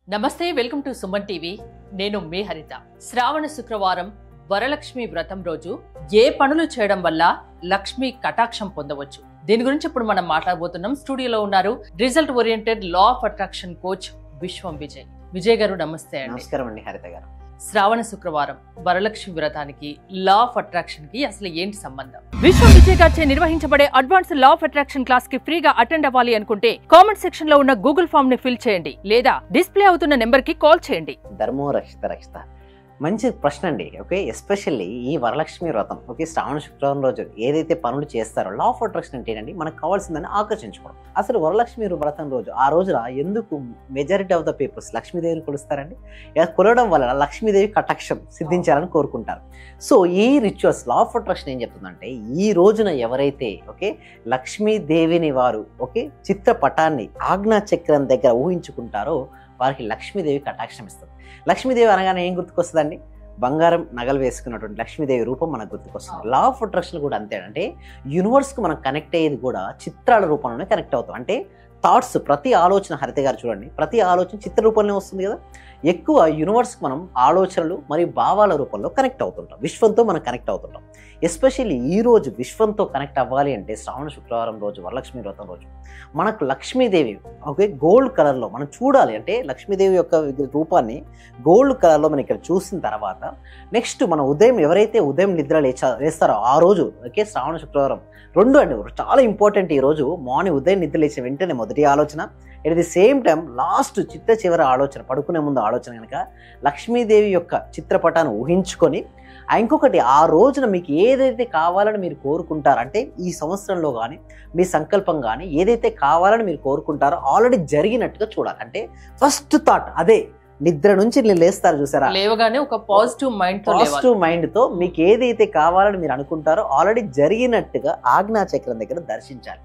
నమస్తే, welcome to Suman TV. నేను మీ హరిత. శ్రావణ శుక్రవారం వరలక్ష్మి వ్రతం రోజు ఏ పనులు చేయడం వల్ల లక్ష్మి కటాక్షం పొందవచ్చు, దీని గురించి ఇప్పుడు మనం మాట్లాడబోతున్నాం. స్టూడియోలో ఉన్నారు result oriented law of attraction coach విశ్వం విజయ్. విజయ్ గారు నమస్తే అండి. నమస్కారం అండి హరిత గారు. శ్రావణ శుక్రవారం వరలక్ష్మి వ్రతానికి లా ఆఫ్ అట్రాక్షన్ కి అసలు ఏంటి సంబంధం? విశ్వం విజయ్ గారిచే నిర్వహించబడే advance law of attraction class కి ఫ్రీగా అటెండ్ అవ్వాలి అనుకుంటే కామెంట్ సెక్షన్ లో ఉన్న గూగుల్ ఫామ్ ని ఫిల్ చేయండి, లేదా డిస్ప్లే అవుతున్న నెంబర్ కి కాల్ చేయండి. ధర్మో రక్షిత రక్షిత, మంచి ప్రశ్న అండి. ఓకే, ఎస్పెషల్లీ ఈ వరలక్ష్మి వ్రతం, ఓకే, శ్రావణ శుక్రవారం రోజు ఏదైతే పనులు చేస్తారో లా ఆఫ్ అట్రాక్షన్ అంటే ఏంటండి, మనకు కావాల్సిందని ఆకర్షించుకోవడం. అసలు వరలక్ష్మి వ్రతం రోజు ఆ రోజున ఎందుకు మెజారిటీ ఆఫ్ ద పీపుల్స్ లక్ష్మీదేవిని కొలుస్తారండి? కొలవడం వల్ల లక్ష్మీదేవి కటాక్షం సిద్ధించాలని కోరుకుంటారు. సో ఈ రిచువల్స్ లా ఆఫ్ అట్రాక్షన్ ఏం చెప్తుందంటే, ఈ రోజున ఎవరైతే ఓకే లక్ష్మీదేవిని వారు ఓకే చిత్రపటాన్ని ఆజ్ఞా చక్రం దగ్గర ఊహించుకుంటారో వారికి లక్ష్మీదేవి కటాక్షం ఇస్తుంది. లక్ష్మీదేవి అనగానే ఏం గుర్తుకొస్తుందండి? బంగారం నగలు వేసుకున్నటువంటి లక్ష్మీదేవి రూపం మనకు గుర్తుకొస్తుంది. లా ఆఫ్ అట్రాక్షన్ కూడా అంతే. అంటే యూనివర్స్కి మనం కనెక్ట్ అయ్యేది కూడా చిత్రాల రూపంలోనే కనెక్ట్ అవుతాం. అంటే థాట్స్, ప్రతి ఆలోచన, హరిత గారు చూడండి, ప్రతి ఆలోచన చిత్ర రూపంలో వస్తుంది కదా. ఎక్కువ యూనివర్స్కి మనం ఆలోచనలు మరియు భావాల రూపంలో కనెక్ట్ అవుతుంటాం, విశ్వంతో మనం కనెక్ట్ అవుతుంటాం. ఎస్పెషల్లీ ఈ రోజు విశ్వంతో కనెక్ట్ అవ్వాలి అంటే శ్రావణ శుక్రవారం రోజు వరలక్ష్మి వ్రతం రోజు మనకు లక్ష్మీదేవి ఓకే గోల్డ్ కలర్లో మనం చూడాలి. అంటే లక్ష్మీదేవి యొక్క రూపాన్ని గోల్డ్ కలర్లో మనం ఇక్కడ చూసిన తర్వాత నెక్స్ట్ మనం ఎవరైతే ఉదయం నిద్ర లేస్తారో ఆ రోజు ఓకే శ్రావణ శుక్రవారం రెండు అండి చాలా ఇంపార్టెంట్. ఈ రోజు మార్నింగ్ ఉదయం నిద్ర లేచిన వెంటనే మొదటి ఆలోచన, at the same time last చివరి ఆలోచన, పడుకునే ముందు ఆలోచన కనుక లక్ష్మీదేవి యొక్క చిత్రపటాన్ని ఊహించుకొని, ఇంకొకటి ఆ రోజున మీకు ఏదైతే కావాలని మీరు కోరుకుంటారో, అంటే ఈ సంవత్సరంలో కానీ మీ సంకల్పం కానీ ఏదైతే కావాలని మీరు కోరుకుంటారో ఆల్రెడీ జరిగినట్టుగా చూడాలి. అంటే ఫస్ట్ థాట్ అదే, నిద్ర నుంచి నేను లేస్తారు చూసారా, లేవగానే ఒక పాజిటివ్ మైండ్ తో మీకు ఏదైతే కావాలని మీరు అనుకుంటారో ఆల్రెడీ జరిగినట్టుగా ఆజ్ఞా చక్రం దగ్గర దర్శించాలి.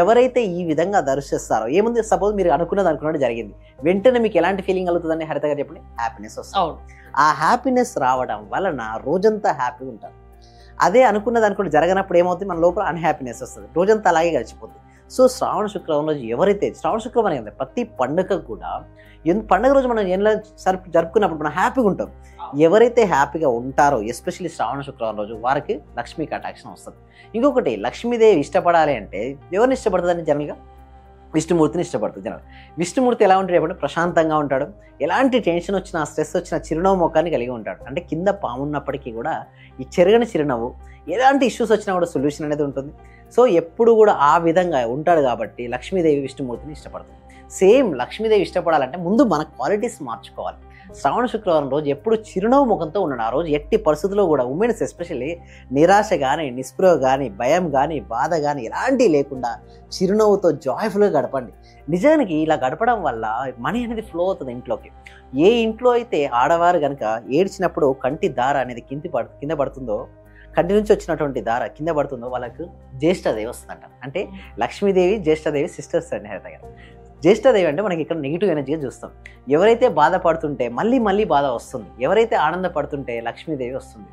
ఎవరైతే ఈ విధంగా దర్శిస్తారో ఏముంది, సపోజ్ మీరు అనుకున్నట్టు జరిగింది, వెంటనే మీకు ఎలాంటి ఫీలింగ్ కలుగుతుందని హరిత గారు చెప్పండి? హ్యాపీనెస్ వస్తుంది. ఆ హ్యాపీనెస్ రావడం వలన రోజంతా హ్యాపీగా ఉంటారు. అదే అనుకున్నది జరగనప్పుడు ఏమవుతుంది, మన లోపల అన్హ్యాపీనెస్ వస్తుంది, రోజంతా అలాగే గడిచిపోతుంది. సో శ్రావణ శుక్రవారం రోజు ఎవరైతే శ్రావణ శుక్రవారం కదా, ప్రతి పండుగ కూడా పండుగ రోజు మనం ఎలా జరుపుకున్నప్పుడు మనం హ్యాపీగా ఉంటాం. ఎవరైతే హ్యాపీగా ఉంటారో ఎస్పెషల్లీ శ్రావణ శుక్రవారం రోజు వారికి లక్ష్మీ కటాక్షం వస్తుంది. ఇంకొకటి, లక్ష్మీదేవి ఇష్టపడాలి అంటే ఎవరిని ఇష్టపడుతుందని జనరల్గా విష్ణుమూర్తిని ఇష్టపడుతుంది. జనరల్ విష్ణుమూర్తి ఎలా ఉంటాడు చెప్పండి? ప్రశాంతంగా ఉంటాడు, ఎలాంటి టెన్షన్ వచ్చినా స్ట్రెస్ వచ్చినా చిరునవ్వు ముఖాన్ని కలిగి ఉంటాడు. అంటే కింద పాము ఉన్నప్పటికీ కూడా ఈ చెరగని చిరునవ్వు, ఎలాంటి ఇష్యూస్ వచ్చినా కూడా సొల్యూషన్ అనేది ఉంటుంది. సో ఎప్పుడు కూడా ఆ విధంగా ఉంటాడు కాబట్టి లక్ష్మీదేవి విష్ణుమూర్తిని ఇష్టపడుతుంది. సేమ్ లక్ష్మీదేవి ఇష్టపడాలంటే ముందు మన క్వాలిటీస్ మార్చుకోవాలి. శ్రావణ శుక్రవారం రోజు ఎప్పుడు చిరునవ్వు ముఖంతో ఉన్నాడు. ఆ రోజు ఎట్టి పరిస్థితుల్లో కూడా ఉమెన్స్ ఎస్పెషల్లీ నిరాశ కానీ, నిస్పృహ కానీ, భయం కానీ, బాధ కానీ ఎలాంటివి లేకుండా చిరునవ్వుతో జాయ్ఫుల్గా గడపండి. నిజానికి ఇలా గడపడం వల్ల మనీ అనేది ఫ్లో అవుతుంది ఇంట్లోకి. ఏ ఇంట్లో అయితే ఆడవారు కనుక ఏడ్చినప్పుడు కంటి దార అనేది కింద పడుతుందో, కంటి నుంచి వచ్చినటువంటి దార కింద పడుతుందో వాళ్ళకు జ్యేష్ఠదేవి వస్తుందంట. అంటే లక్ష్మీదేవి జ్యేష్ఠదేవి సిస్టర్స్ అండి హరిత గారు. జ్యేష్ఠదేవి అంటే మనకి ఇక్కడ నెగిటివ్ ఎనర్జీగా చూస్తాం. ఎవరైతే బాధపడుతుంటే మళ్ళీ బాధ వస్తుంది, ఎవరైతే ఆనందపడుతుంటే లక్ష్మీదేవి వస్తుంది.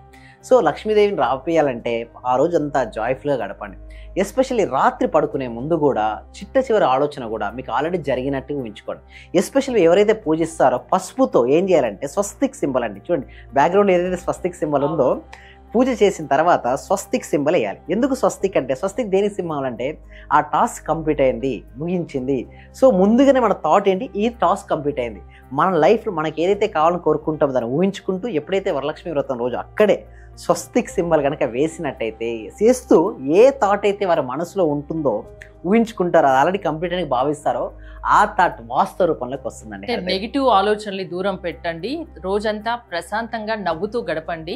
సో లక్ష్మీదేవిని రాపియాలంటే ఆ రోజు అంతా జాయ్ఫుల్గా గడపండి. ఎస్పెషల్లీ రాత్రి పడుకునే ముందు కూడా చివరి ఆలోచన కూడా మీకు ఆల్రెడీ జరిగినట్టు ఊహించుకోండి. ఎస్పెషల్లీ ఎవరైతే పూజిస్తారో పసుపుతో ఏం చేయాలంటే స్వస్తిక్ సింబల్ అండి, చూడండి బ్యాక్గ్రౌండ్ ఏదైతే స్వస్తిక్ సింబల్ ఉందో పూజ చేసిన తర్వాత స్వస్తిక్ సింబల్ వేయాలి. ఎందుకు స్వస్తిక్ అంటే, స్వస్తిక్ దేనికి సింబల్ అంటే ఆ టాస్క్ కంప్లీట్ అయింది, ముగించింది. సో ముందుగానే మన థాట్ ఏంటి, ఈ టాస్క్ కంప్లీట్ అయింది. మన లైఫ్లో మనకి ఏదైతే కావాలని కోరుకుంటామో దాన్ని ఊహించుకుంటూ ఎప్పుడైతే వరలక్ష్మి వ్రతం రోజు అక్కడే స్వస్తిక్ సింబల్ కనుక వేసినట్టయితే, చేస్తూ ఏ థాట్ అయితే వారి మనసులో ఉంటుందో ఊహించుకుంటారో, అది ఆల్రెడీ కంప్లీట్ అని భావిస్తారో ఆ థాట్ వాస్తవ రూపంలోకి వస్తుందండి. నెగిటివ్ ఆలోచనలు దూరం పెట్టండి, రోజంతా ప్రశాంతంగా నవ్వుతూ గడపండి,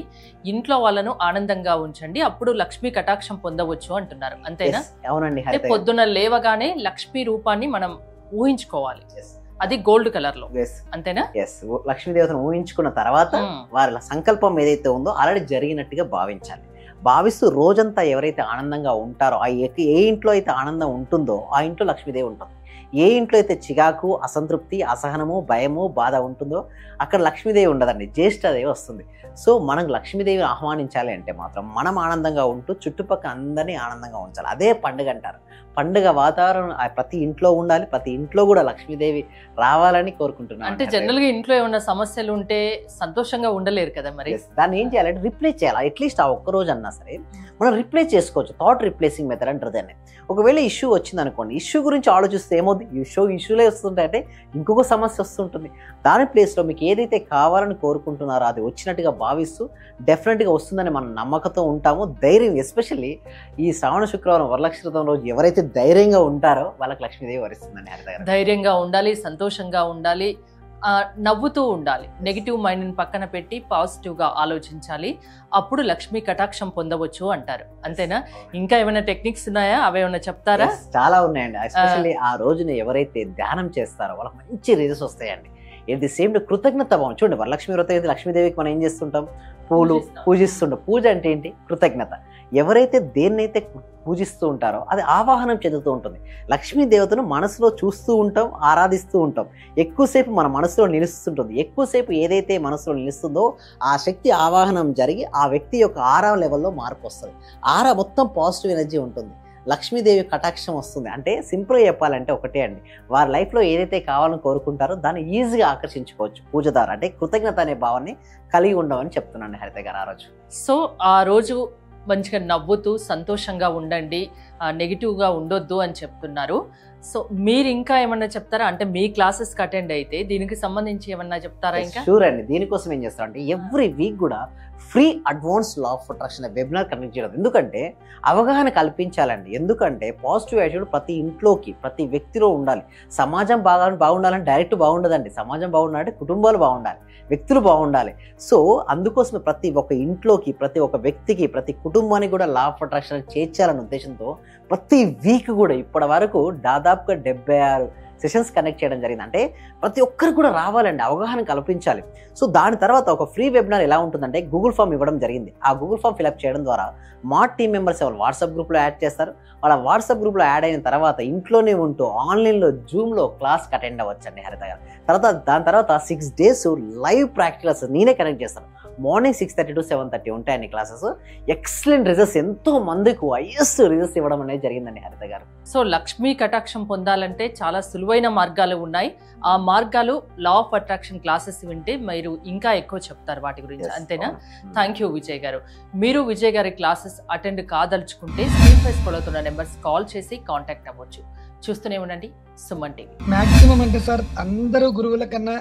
ఇంట్లో వాళ్ళను ఆనందంగా ఉంచండి, అప్పుడు లక్ష్మీ కటాక్షం పొందవచ్చు అంటున్నారు, అంతేనా? అవునండి. పొద్దున లేవగానే లక్ష్మీ రూపాన్ని మనం ఊహించుకోవాలి, అది గోల్డ్ కలర్ లో, అంతేనా? లక్ష్మీదేవతను ఊహించుకున్న తర్వాత వారి సంకల్పం ఏదైతే ఉందో ఆల్రెడీ జరిగినట్టుగా భావించాలి. భావిస్తూ రోజంతా ఎవరైతే ఆనందంగా ఉంటారో, ఏ ఇంట్లో అయితే ఆనందం ఉంటుందో ఆ ఇంట్లో లక్ష్మీదేవి ఉంటుంది. ఏ ఇంట్లో అయితే చికాకు, అసంతృప్తి, అసహనము, భయము, బాధ ఉంటుందో అక్కడ లక్ష్మీదేవి ఉండదండి, జ్యేష్ఠదేవి వస్తుంది. సో మనం లక్ష్మీదేవిని ఆహ్వానించాలి అంటే మాత్రం మనం ఆనందంగా ఉంటూ చుట్టుపక్కల అందరినీ ఆనందంగా ఉంచాలి. అదే పండుగ అంటారు. పండుగ వాతావరణం ప్రతి ఇంట్లో ఉండాలి, ప్రతి ఇంట్లో కూడా లక్ష్మీదేవి రావాలని కోరుకుంటున్నాను. అంటే జనరల్ గా ఇంట్లో ఏమైనా సమస్యలు ఉంటే సంతోషంగా ఉండలేరు కదా మరి. దాన్ని ఏం చేయాలంటే రిప్లేస్ చేయాలి. అట్లీస్ట్ ఆ ఒక్క రోజు అన్నా సరే మనం రిప్లేస్ చేసుకోవచ్చు. థాట్ రిప్లేసింగ్ మెథడ్ అంటారు దాన్ని. ఒకవేళ ఇష్యూ వచ్చింది అనుకోండి, ఇష్యూ గురించి ఆలోచిస్తే ఏమవుతుంది, ఇష్యూలే వస్తుంటాయంటే ఇంకొక సమస్య వస్తుంటుంది. దాని ప్లేస్లో మీకు ఏదైతే కావాలని కోరుకుంటున్నారో అది వచ్చినట్టుగా భావిస్తూ డెఫినెట్గా వస్తుందని మనం నమ్మకంతో ఉంటాము. ధైర్యం, ఎస్పెషల్లీ ఈ శ్రావణ శుక్రవారం వరలక్ష్మి వ్రతం రోజు ఎవరైతే ధైర్యంగా ఉంటారో వాళ్ళకి లక్ష్మీదేవి వరిస్తుందని హరిత. ధైర్యంగా ఉండాలి, సంతోషంగా ఉండాలి, నవ్వుతూ ఉండాలి. నెగిటివ్ మైండ్ని పక్కన పెట్టి పాజిటివ్గా ఆలోచించాలి. అప్పుడు లక్ష్మీ కటాక్షం పొందవచ్చు అంటారు. అంతేనా? ఇంకా ఏమైనా టెక్నిక్స్ ఉన్నాయా? అవేమైనా చెప్తారా? చాలా ఉన్నాయండి. ఎస్పెషల్లీ ఆ రోజున ఎవరైతే ధ్యానం చేస్తారో వాళ్ళకి మంచి రిజల్ట్స్ వస్తాయండి. ఎట్ ది సేమ్ కృతజ్ఞత భావం. చూడండి, వరలక్ష్మి వ్రతం అయితే లక్ష్మీదేవికి మనం ఏం చేస్తుంటాం, పూలు పూజిస్తుంటాం. పూజ అంటే ఏంటి? కృతజ్ఞత. ఎవరైతే దేన్నైతే పూజిస్తూ ఉంటారో అది ఆవాహనం చెందుతూ ఉంటుంది. లక్ష్మీదేవతను మనసులో చూస్తూ ఉంటాం, ఆరాధిస్తూ ఉంటాం. ఎక్కువసేపు మన మనసులో నిలుస్తుంటుంది. ఎక్కువసేపు ఏదైతే మనసులో నిలుస్తుందో ఆ శక్తి ఆవాహనం జరిగి ఆ వ్యక్తి యొక్క ఆరా లెవెల్లో మార్పు వస్తుంది. ఆరా మొత్తం పాజిటివ్ ఎనర్జీ ఉంటుంది. లక్ష్మీదేవి కటాక్షం వస్తుంది. అంటే సింపుల్గా చెప్పాలంటే ఒకటే అండి, వారి లైఫ్లో ఏదైతే కావాలని కోరుకుంటారో దాన్ని ఈజీగా ఆకర్షించుకోవచ్చు పూజ ద్వారా. అంటే కృతజ్ఞత అనే భావాన్ని కలిగి ఉండమని చెప్తున్నాను హరిత గారు ఆ రోజు. సో ఆ రోజు మంచిగా నవ్వుతూ సంతోషంగా ఉండండి, నెగిటివ్గా ఉండొద్దు అని చెప్తున్నారు. సో మీరు ఇంకా ఏమన్నా చెప్తారా? అంటే మీ క్లాసెస్కి అటెండ్ అయితే దీనికి సంబంధించి ఏమన్నా చెప్తారా? ఇంకా షూర్ అండి. దీనికోసం ఏం చేస్తారంటే ఎవ్రీ వీక్ కూడా free advance law of attraction webinar conduct చేయడం. ఎందుకంటే అవగాహన కల్పించాలండి. ఎందుకంటే పాజిటివ్ యాటిట్యూడ్ ప్రతి ఇంట్లోకి, ప్రతి వ్యక్తిలో ఉండాలి. సమాజం బాగుండాలని డైరెక్ట్ బాగుండదండి. సమాజం బాగుండాలంటే కుటుంబాలు బాగుండాలి, వ్యక్తులు బాగుండాలి. సో అందుకోసమే ప్రతి ఒక్క ఇంట్లోకి, ప్రతి ఒక్క వ్యక్తికి, ప్రతి కుటుంబానికి కూడా లా ఆఫ్ అట్రాక్షన్ చేర్చాలనే ఉద్దేశంతో ప్రతి వీక్ కూడా ఇప్పటి వరకు దాదాపుగా 76 సెషన్స్ కనెక్ట్ చేయడం జరిగింది. అంటే ప్రతి ఒక్కరు కూడా రావాలండి, అవగాహన కల్పించాలి. సో దాని తర్వాత ఒక ఫ్రీ వెబినార్ ఎలా ఉంటుందంటే గూగుల్ ఫామ్ ఇవ్వడం జరిగింది. ఆ గూగుల్ ఫామ్ ఫిలప్ చేయడం ద్వారా మా టీం మెంబర్స్ ఎవరు వాట్సాప్ గ్రూప్లో యాడ్ చేస్తారు. వాళ్ళ వాట్సాప్ గ్రూప్లో యాడ్ అయిన తర్వాత ఇంట్లోనే ఉంటూ ఆన్లైన్లో జూమ్లో క్లాస్కి అటెండ్ అవ్వచ్చండి హరిత గారు. దాని తర్వాత 6 days లైవ్ ప్రాక్టికల్స్ నేనే కనెక్ట్ చేస్తాను. మార్నింగ్ 6:30 to 7:30 ఉంటాయండి క్లాసెస్. ఎక్సలెంట్ రిజల్ట్స్, ఎంతో మందికి హైయెస్ట్ రిజల్ట్స్ ఇవ్వడం అనేది జరిగిందండి హరిత గారు. సో లక్ష్మీ కటాక్షం పొందాలంటే చాలా సులువైన మార్గాలు ఉన్నాయి. ఆ మార్గాలు లా ఆఫ్ అట్రాక్షన్ క్లాసెస్ వింటే మీరు ఇంకా ఎక్కువ చెప్తారు వాటి గురించి. అంతేనా? థ్యాంక్ యూ విజయ్ గారు. మీరు విజయ్ గారి క్లాసెస్ అటెండ్ కాదలుచుకుంటే స్క్రీన్ పై స్క్రోల్ అవుతున్న నెంబర్స్ కాల్ చేసి కాంటాక్ట్ అవ్వచ్చు. చూస్తూనే ఉండండి సుమన్ టీవీ. మాక్సిమం అంటే సార్ అందరూ గురువుల కన్నా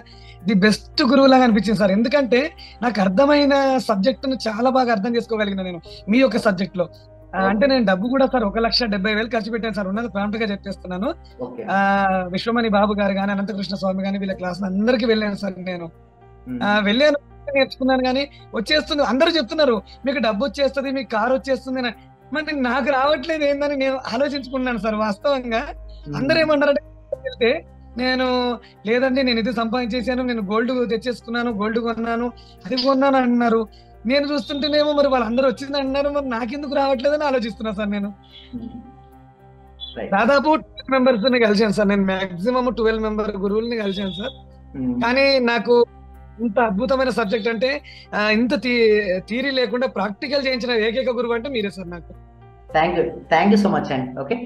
ది బెస్ట్ గురువులాగా అనిపించింది సార్. ఎందుకంటే నాకు అర్థమైన సబ్జెక్టును చాలా బాగా అర్థం చేసుకోగలిగిన నేను మీ యొక్క సబ్జెక్ట్ లో. అంటే నేను డబ్బు కూడా సార్ 1,70,000 ఖర్చు పెట్టాను సార్. ఉన్నది ప్రాంప్ట్ గా చెప్పేస్తున్నాను. విశ్వమణి బాబు గారు కానీ, అనంతకృష్ణ స్వామి కానీ వీళ్ళ క్లాస్ అందరికి వెళ్ళాను సార్. నేను వెళ్ళాను, నేర్చుకున్నాను. కానీ వచ్చేస్తుంది, అందరూ చెప్తున్నారు మీకు డబ్బు వచ్చేస్తుంది, మీకు కారు వచ్చేస్తుంది. మరి నాకు రావట్లేదు ఏందని నేను ఆలోచించుకున్నాను సార్. వాస్తవంగా అందరూ ఏమన్నారంటే వెళ్తే నేను లేదండి నేను ఇది సంపాదించేసాను, నేను గోల్డ్ తెచ్చేసుకున్నాను, గోల్డ్ కొన్నాను, అది కొన్నాను అన్నారు. నేను చూస్తుంటేనేమో మరి వాళ్ళందరూ వచ్చింది అన్నారు, మరి నాకెందుకు రావట్లేదని ఆలోచిస్తున్నా సార్. నేను దాదాపు 12 మెంబర్స్ కలిసాను సార్. నేను మాక్సిమం 12 మెంబర్ గురువుల్ని కలిసాను సార్. కానీ నాకు ఇంత అద్భుతమైన సబ్జెక్ట్ అంటే ఇంత థియరీ లేకుండా ప్రాక్టికల్ చేయించిన ఏకైక గురువు అంటే మీరే సార్ నాకు. థ్యాంక్ యూ సో మచ్ అండి. ఓకే.